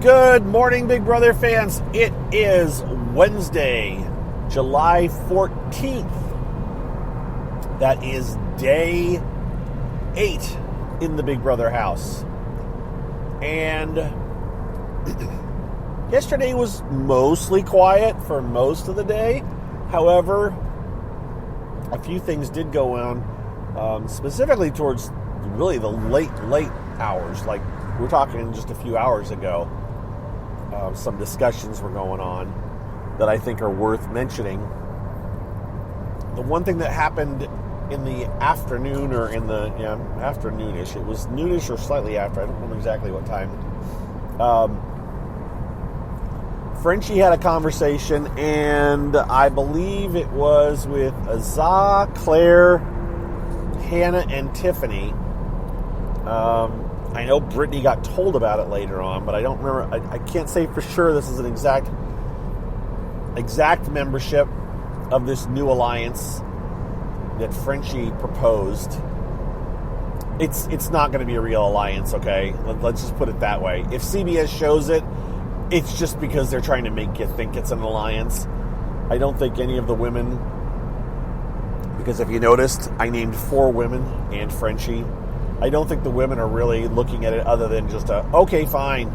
Good morning, Big Brother fans. It is Wednesday, July 14th. That is day 8 in the Big Brother house. And yesterday was mostly quiet for most of the day. However, a few things did go on, specifically towards really the late hours. Like, we're talking just a few hours ago. Some discussions were going on that I think are worth mentioning. The one thing that happened in the afternoon, or in the afternoonish, it was noonish or slightly after, I don't remember exactly what time. Frenchie had a conversation, and I believe it was with Azah, Claire, Hannah, and Tiffany. I know Brittany got told about it later on, but I don't remember. I can't say for sure this is an exact membership of this new alliance that Frenchie proposed. It's not going to be a real alliance, okay? Let's just put it that way. If CBS shows it, it's just because they're trying to make you think it's an alliance. I don't think any of the women, because if you noticed, I named 4 women and Frenchie. I don't think the women are really looking at it other than just okay, fine.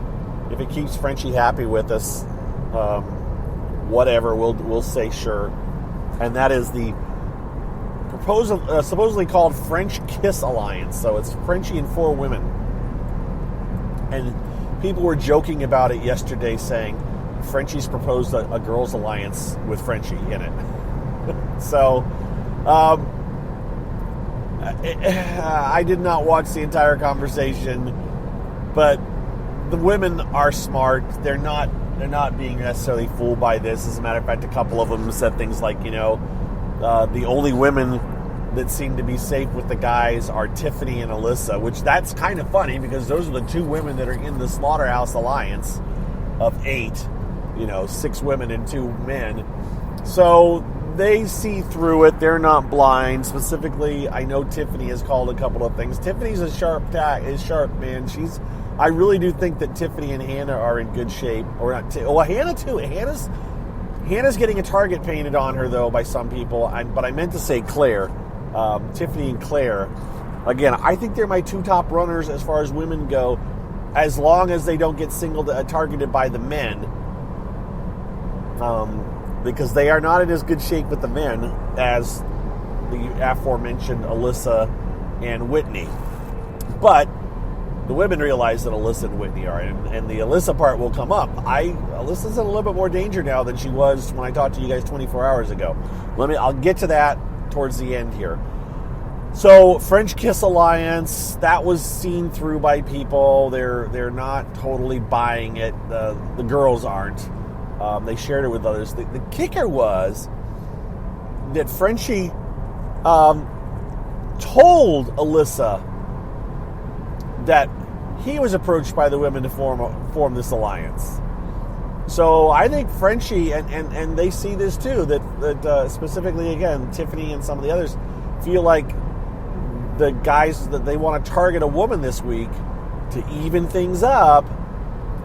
If it keeps Frenchie happy with us, whatever, we'll say sure. And that is the proposal, supposedly called French Kiss Alliance. So it's Frenchie and 4 women. And people were joking about it yesterday, saying Frenchie's proposed a girls' alliance with Frenchie in it. So, I did not watch the entire conversation, but the women are smart. They're not being necessarily fooled by this. As a matter of fact, a couple of them said things like, the only women that seem to be safe with the guys are Tiffany and Alyssa, which that's kind of funny because those are the 2 women that are in the Slaughterhouse Alliance of 8, 6 women and 2 men. So they see through it. They're not blind. Specifically, I know Tiffany has called a couple of things. Tiffany's a sharp, man. I really do think that Tiffany and Hannah are in good shape. Or not? Hannah too. Hannah's getting a target painted on her though by some people. But I meant to say Claire, Tiffany and Claire. Again, I think they're my 2 top runners as far as women go, as long as they don't get targeted by the men. Because they are not in as good shape with the men as the aforementioned Alyssa and Whitney. But the women realize that Alyssa and Whitney are, and the Alyssa part will come up. Alyssa's in a little bit more danger now than she was when I talked to you guys 24 hours ago. I'll get to that towards the end here. So, French Kiss Alliance, that was seen through by people. They're not totally buying it. The girls aren't. They shared it with others. The kicker was that Frenchie told Alyssa that he was approached by the women to form this alliance. So I think Frenchie, and they see this too, that specifically, again, Tiffany and some of the others feel like the guys, that they want to target a woman this week to even things up.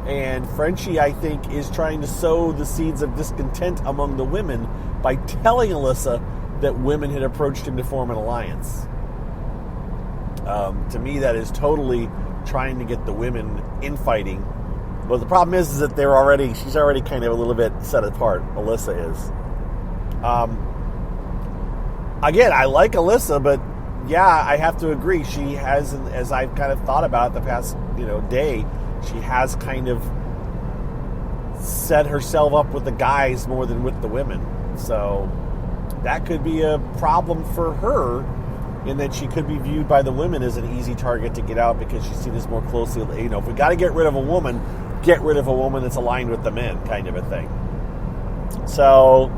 And Frenchie, I think, is trying to sow the seeds of discontent among the women by telling Alyssa that women had approached him to form an alliance. To me, that is totally trying to get the women infighting. But the problem is that she's already kind of a little bit set apart. Alyssa is. Again, I like Alyssa, but yeah, I have to agree. She has, as I've kind of thought about it the past, day, she has kind of set herself up with the guys more than with the women. So that could be a problem for her, in that she could be viewed by the women as an easy target to get out because she's seen as more closely. If we got to get rid of a woman, get rid of a woman that's aligned with the men, kind of a thing. So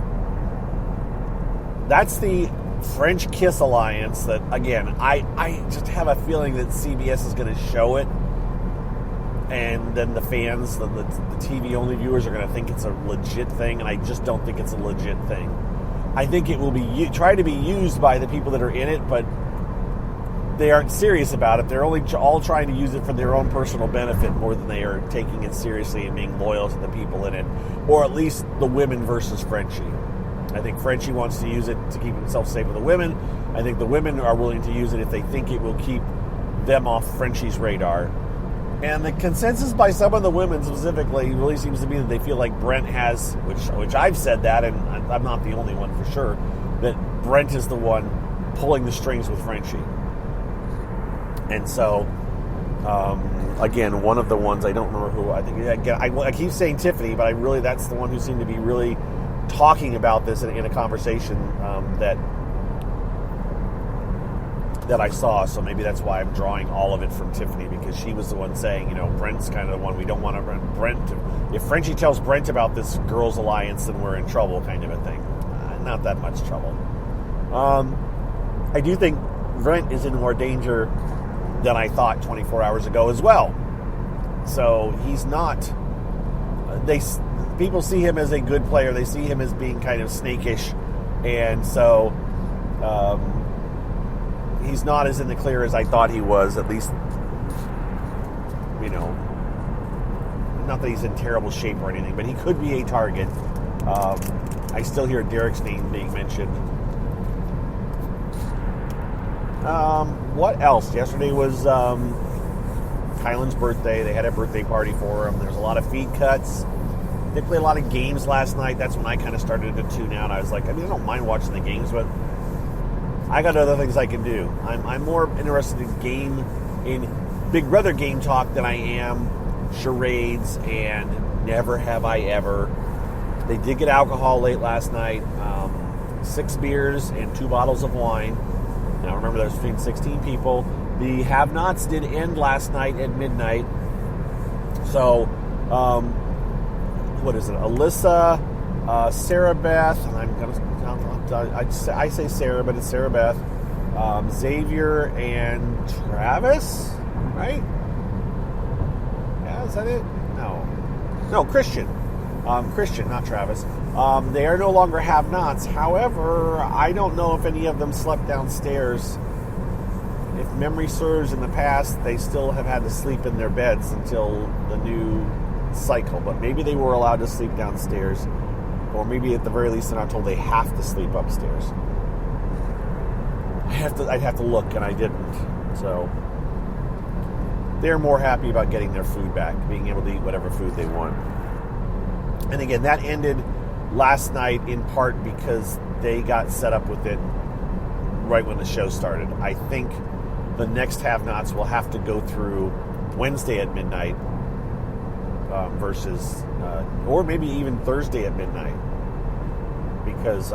that's the French Kiss Alliance that, again, I just have a feeling that CBS is going to show it. And then the fans, the TV-only viewers, are going to think it's a legit thing, and I just don't think it's a legit thing. I think it will be try to be used by the people that are in it, but they aren't serious about it. They're only all trying to use it for their own personal benefit more than they are taking it seriously and being loyal to the people in it, or at least the women versus Frenchie. I think Frenchie wants to use it to keep himself safe with the women. I think the women are willing to use it if they think it will keep them off Frenchie's radar. And the consensus by some of the women specifically really seems to be that they feel like Brent has, which I've said that, and I'm not the only one for sure, that Brent is the one pulling the strings with Frenchie. And so, again, one of the ones, I don't remember who, I think, again, I keep saying Tiffany, but that's the one who seemed to be really talking about this in a conversation that I saw. So maybe that's why I'm drawing all of it from Tiffany, because she was the one saying, Brent's kind of the one we don't want to Brent. If Frenchie tells Brent about this girls' alliance, then we're in trouble, kind of a thing. Not that much trouble. I do think Brent is in more danger than I thought 24 hours ago as well. So he's not. People see him as a good player. They see him as being kind of snakish, and so he's not as in the clear as I thought he was. At least, not that he's in terrible shape or anything, but he could be a target. I still hear Derek's name being mentioned. What else? Yesterday was Kylan's birthday. They had a birthday party for him. There was a lot of feed cuts. They played a lot of games last night. That's when I kind of started to tune out. I was like, I don't mind watching the games, but I got other things I can do. I'm more interested in Big Brother game talk than I am charades and Never Have I Ever. They did get alcohol late last night. 6 beers and 2 bottles of wine. Now remember, there's between 16 people. The have-nots did end last night at midnight. So, what is it? Alyssa, Sarah Beth, and I say Sarah, but it's Sarah Beth, Xavier, and Travis, right? Yeah, is that it? No, Christian. Christian, not Travis. They are no longer have-nots. However, I don't know if any of them slept downstairs. If memory serves, in the past, they still have had to sleep in their beds until the new cycle. But maybe they were allowed to sleep downstairs. Or maybe at the very least they're not told they have to sleep upstairs. I'd have to look, and I didn't. So they're more happy about getting their food back, being able to eat whatever food they want. And again, that ended last night in part because they got set up with it right when the show started. I think the next have-nots will have to go through Wednesday at midnight versus, or maybe even Thursday at midnight, because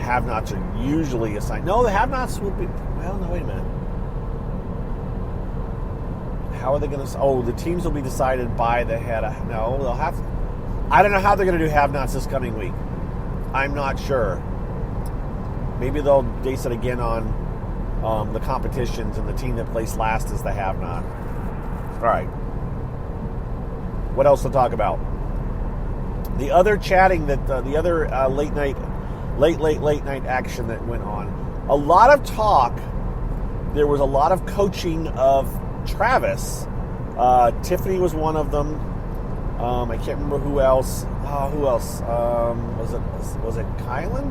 have-nots are usually assigned. No, the have-nots will be, well, no, wait a minute. How are they going to... Oh, the teams will be decided by the head. No, they'll have... I don't know how they're going to do have-nots this coming week. I'm not sure. Maybe they'll base it again on the competitions, and the team that placed last is the have-not. All right. What else to talk about? The other chatting that... the other late night action that went on. A lot of talk. There was a lot of coaching of Travis. Tiffany was one of them. I can't remember who else. Who else? Was it Kylan?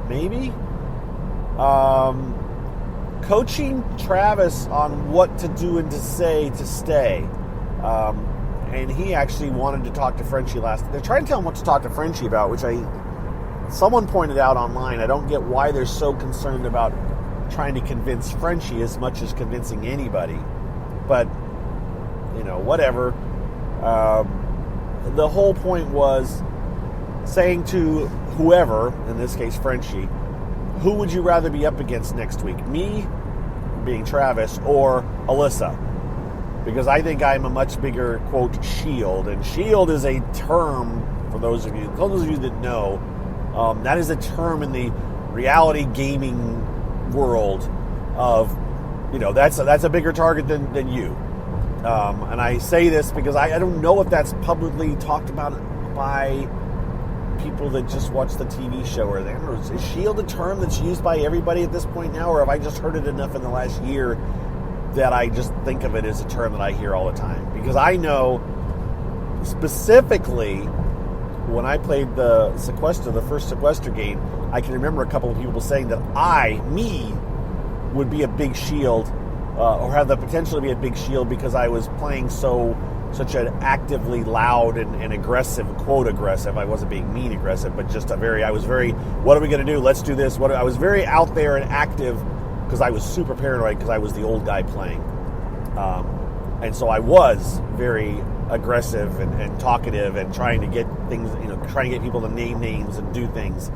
Maybe. Coaching Travis on what to do and to say to stay. And he actually wanted to talk to Frenchie last. They're trying to tell him what to talk to Frenchie about, which someone pointed out online. I don't get why they're so concerned about trying to convince Frenchie as much as convincing anybody. But, whatever. The whole point was saying to whoever, in this case Frenchie, who would you rather be up against next week? Me, being Travis, or Alyssa? Because I think I'm a much bigger, quote, shield. And shield is a term, for those of you that know, that is a term in the reality gaming world of, that's a bigger target than you. And I say this because I don't know if that's publicly talked about by people that just watch the TV show, or I don't know, is S.H.I.E.L.D. a term that's used by everybody at this point now, or have I just heard it enough in the last year that I just think of it as a term that I hear all the time? Because I know specifically when I played the first Sequester game, I can remember a couple of people saying that me, would be a big S.H.I.E.L.D. Or have the potential to be a big S.H.I.E.L.D. because I was playing such an actively loud and aggressive, quote aggressive. I wasn't being mean aggressive, but just I was very, what are we going to do? Let's do this. I was very out there and active because I was super paranoid because I was the old guy playing. And so I was very aggressive and talkative and trying to get things, trying to get people to name names and do things.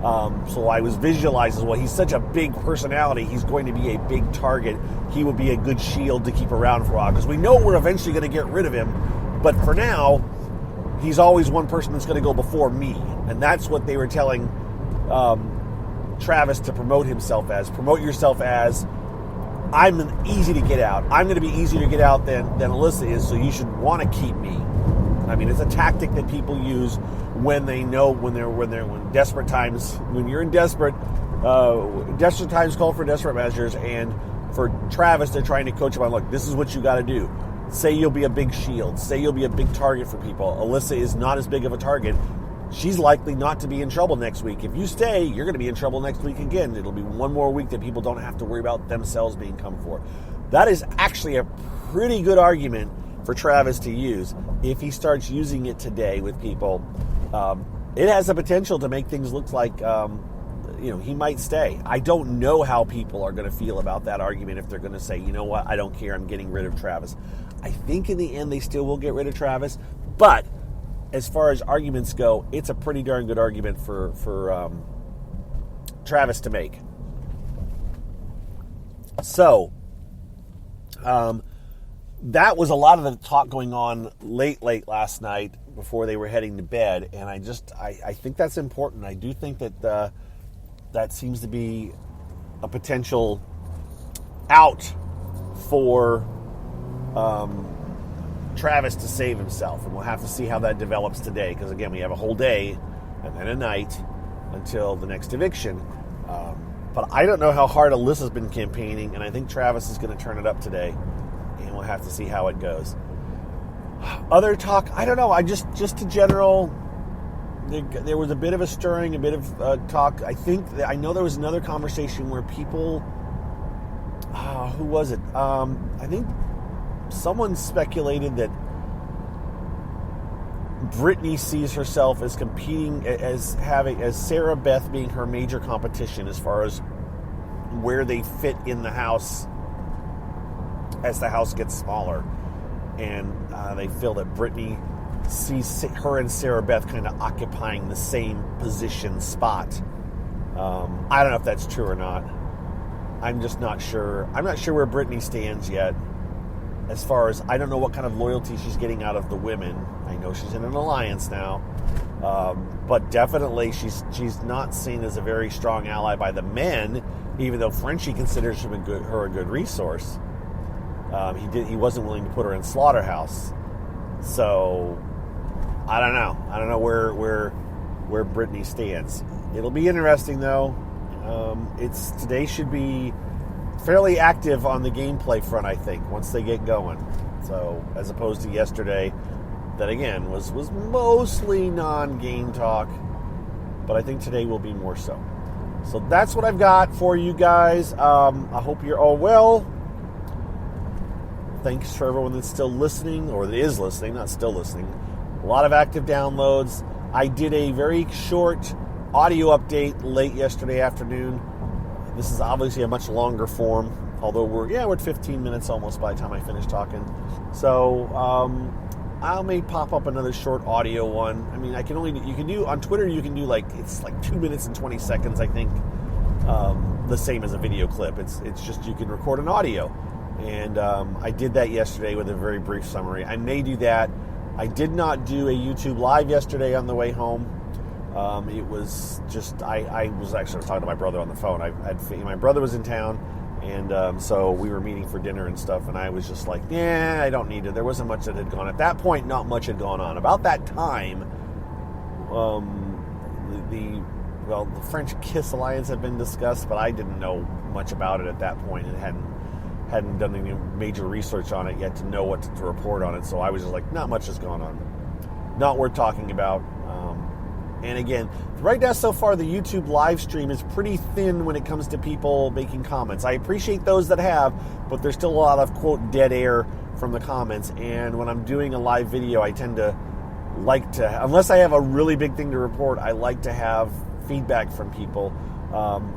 So I was visualized as, well, he's such a big personality, he's going to be a big target. He would be a good S.H.I.E.L.D. to keep around for a while, because we know we're eventually going to get rid of him, but for now, he's always one person that's going to go before me. And that's what they were telling Travis to promote himself as. Promote yourself as, I'm easy to get out. I'm going to be easier to get out than Alyssa is, so you should want to keep me. I mean, it's a tactic that people use when they know when desperate times, when you're in desperate times call for desperate measures, and for Travis, they're trying to coach him on, look, this is what you got to do. Say you'll be a big S.H.I.E.L.D. Say you'll be a big target for people. Alyssa is not as big of a target. She's likely not to be in trouble next week. If you stay, you're going to be in trouble next week again. It'll be one more week that people don't have to worry about themselves being come for. That is actually a pretty good argument for Travis to use. If he starts using it today with people, it has the potential to make things look like, he might stay. I don't know how people are going to feel about that argument if they're going to say, you know what, I don't care, I'm getting rid of Travis. I think in the end they still will get rid of Travis, but as far as arguments go, it's a pretty darn good argument for Travis to make. So, that was a lot of the talk going on late last night before they were heading to bed, and I think that's important. I do think that that seems to be a potential out for Travis to save himself, and we'll have to see how that develops today, because again, we have a whole day and then a night until the next eviction. But I don't know how hard Alyssa's been campaigning, and I think Travis is going to turn it up today, and we'll have to see how it goes. Other talk, I don't know. I just a general. There was a bit of a stirring, a bit of talk. I know there was another conversation where people. Who was it? I think someone speculated that Brittany sees herself as competing, as Sarah Beth being her major competition as far as where they fit in the house as the house gets smaller, and they feel that Brittany sees her and Sarah Beth kind of occupying the same position spot. I don't know if that's true or not. I'm just not sure. I'm not sure where Brittany stands yet. As far as, I don't know what kind of loyalty she's getting out of the women. I know she's in an alliance now, but definitely she's not seen as a very strong ally by the men, even though Frenchie considers her a good resource. He wasn't willing to put her in Slaughterhouse, so I don't know. I don't know where Brittany stands. It'll be interesting though. Today should be fairly active on the gameplay front, I think, once they get going. So, as opposed to yesterday, that again was mostly non-game talk, but I think today will be more so. So that's what I've got for you guys. I hope you're all well. Thanks for everyone that's still listening, or that is listening, not still listening. A lot of active downloads. I did a very short audio update late yesterday afternoon. This is obviously a much longer form, although we're at 15 minutes almost by the time I finish talking. So I may pop up another short audio one. I mean, you can do on Twitter, you can do it's 2 minutes and 20 seconds, I think. The same as a video clip. It's just you can record an audio. And I did that yesterday with a very brief summary. I may do that. I did not do a YouTube live yesterday on the way home. It was just, I was actually talking to my brother on the phone. My brother was in town, and so we were meeting for dinner and stuff, and I was just like, I don't need it. There wasn't much that had gone. At that point, not much had gone on. About that time, the French Kiss Alliance had been discussed, but I didn't know much about it at that point and hadn't done any major research on it yet to know what to report on it. So I was just like, not much has gone on. Not worth talking about. And again, right now so far, the YouTube live stream is pretty thin when it comes to people making comments. I appreciate those that have, but there's still a lot of, quote, dead air from the comments. And when I'm doing a live video, I tend to like to, unless I have a really big thing to report, I like to have feedback from people.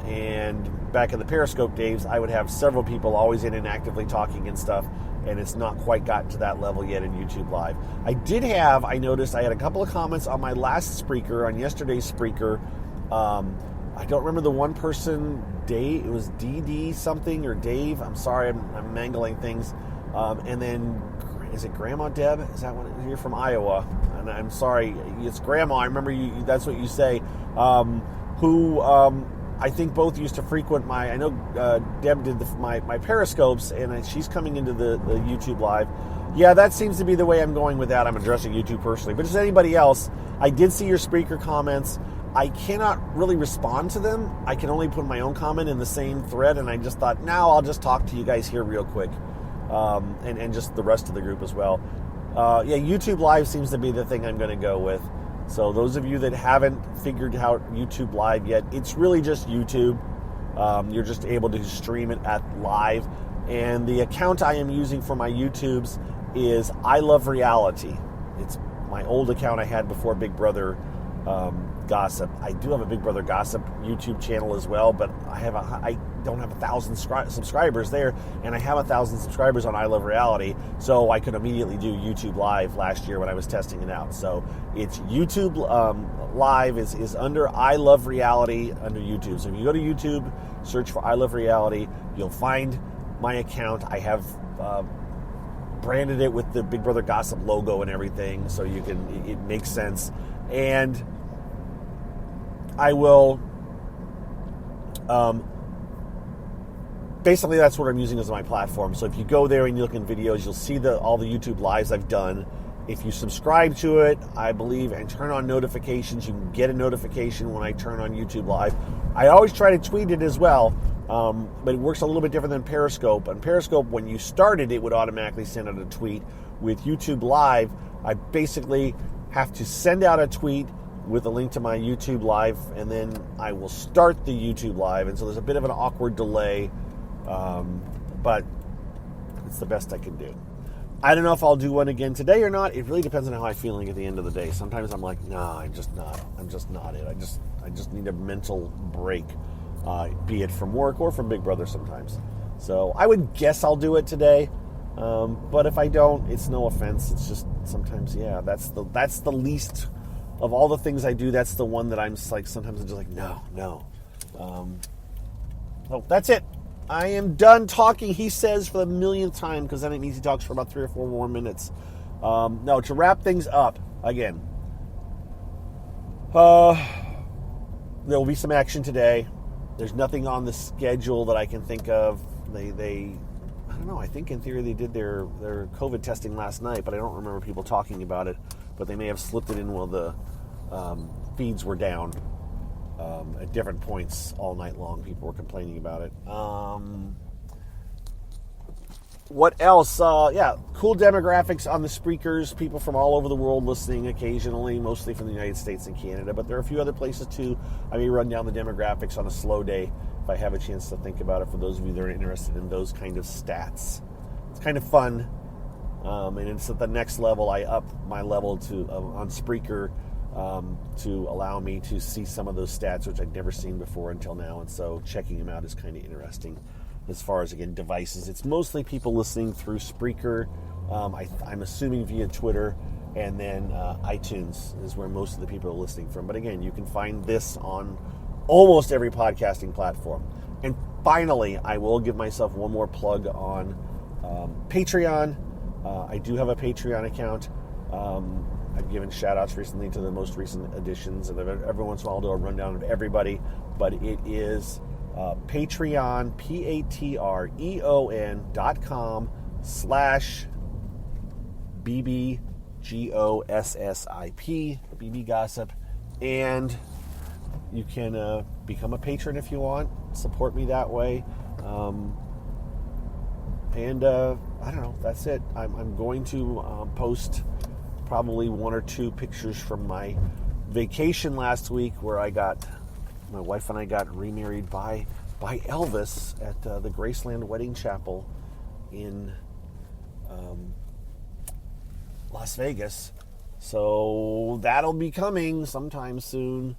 And back in the Periscope days, I would have several people always in and actively talking and stuff, and it's not quite gotten to that level yet in YouTube Live. I noticed I had a couple of comments on my last Spreaker, on yesterday's Spreaker. I don't remember the one person, Dave, it was DD something, or Dave, I'm sorry, I'm mangling things. And then, is it Grandma Deb? Is that one? You're from Iowa. And I'm sorry, it's Grandma, I remember that's what you say. I think both used to frequent I know Deb did my Periscopes, and she's coming into the YouTube Live. Yeah, that seems to be the way I'm going with that. I'm addressing YouTube personally. But just anybody else, I did see your Spreaker comments. I cannot really respond to them. I can only put my own comment in the same thread, and I just thought, now I'll just talk to you guys here real quick, and just the rest of the group as well. YouTube Live seems to be the thing I'm going to go with. So those of you that haven't figured out YouTube Live yet, it's really just YouTube. You're just able to stream it at live. And the account I am using for my YouTubes is I Love Reality. It's my old account I had before Big Brother Gossip. I do have a Big Brother Gossip YouTube channel as well, but I don't have 1,000 subscribers there, and I have 1,000 subscribers on I Love Reality, so I could immediately do YouTube Live last year when I was testing it out. So it's YouTube Live is under I Love Reality under YouTube. So if you go to YouTube, search for I Love Reality, you'll find my account. I have branded it with the Big Brother Gossip logo and everything, so it makes sense. And I will, basically that's what I'm using as my platform. So if you go there and you look in videos, you'll see all the YouTube Lives I've done. If you subscribe to it, I believe, and turn on notifications, you can get a notification when I turn on YouTube Live. I always try to tweet it as well, but it works a little bit different than Periscope. On Periscope, when you started, it would automatically send out a tweet. With YouTube Live, I basically have to send out a tweet with a link to my YouTube Live, and then I will start the YouTube Live. And so there's a bit of an awkward delay, but it's the best I can do. I don't know if I'll do one again today or not. It really depends on how I'm feeling at the end of the day. Sometimes I'm like, nah, I'm just not it. I just need a mental break, be it from work or from Big Brother sometimes. So I would guess I'll do it today. But if I don't, it's no offense. It's just sometimes, yeah, that's the least of all the things I do. That's the one that I'm just like, sometimes I'm just like, no. So that's it. I am done talking, he says, for the millionth time, because then it means he talks for about 3 or 4 more minutes. No, to wrap things up, again, there will be some action today. There's nothing on the schedule that I can think of. They I don't know, I think in theory they did their COVID testing last night, but I don't remember people talking about it. But they may have slipped it in while the feeds were down. At different points all night long, people were complaining about it. What else? Cool demographics on the Spreakers. People from all over the world listening occasionally, mostly from the United States and Canada. But there are a few other places too. I may run down the demographics on a slow day if I have a chance to think about it, for those of you that are interested in those kind of stats. It's kind of fun. And it's at the next level. I up my level to on Spreaker to allow me to see some of those stats, which I'd never seen before until now. And so checking them out is kind of interesting. As far as, again, devices, it's mostly people listening through Spreaker. I'm assuming via Twitter, and then iTunes is where most of the people are listening from. But again, you can find this on almost every podcasting platform. And finally, I will give myself one more plug on Patreon. I do have a Patreon account. I've given shout-outs recently to the most recent editions, and every once in a while I'll do a rundown of everybody. But it is Patreon, patreon.com/BBGOSSIP, BB Gossip. And you can become a patron if you want. Support me that way. And I don't know. That's it. I'm going to post probably 1 or 2 pictures from my vacation last week, where my wife and I got remarried by Elvis at the Graceland Wedding Chapel in Las Vegas. So that'll be coming sometime soon.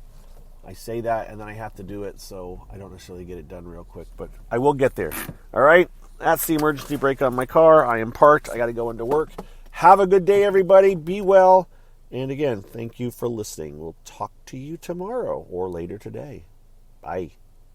I say that and then I have to do it, so I don't necessarily get it done real quick, but I will get there. All right, that's the emergency brake on my car. I am parked. I got to go into work. Have a good day, everybody. Be well. And again, thank you for listening. We'll talk to you tomorrow or later today. Bye.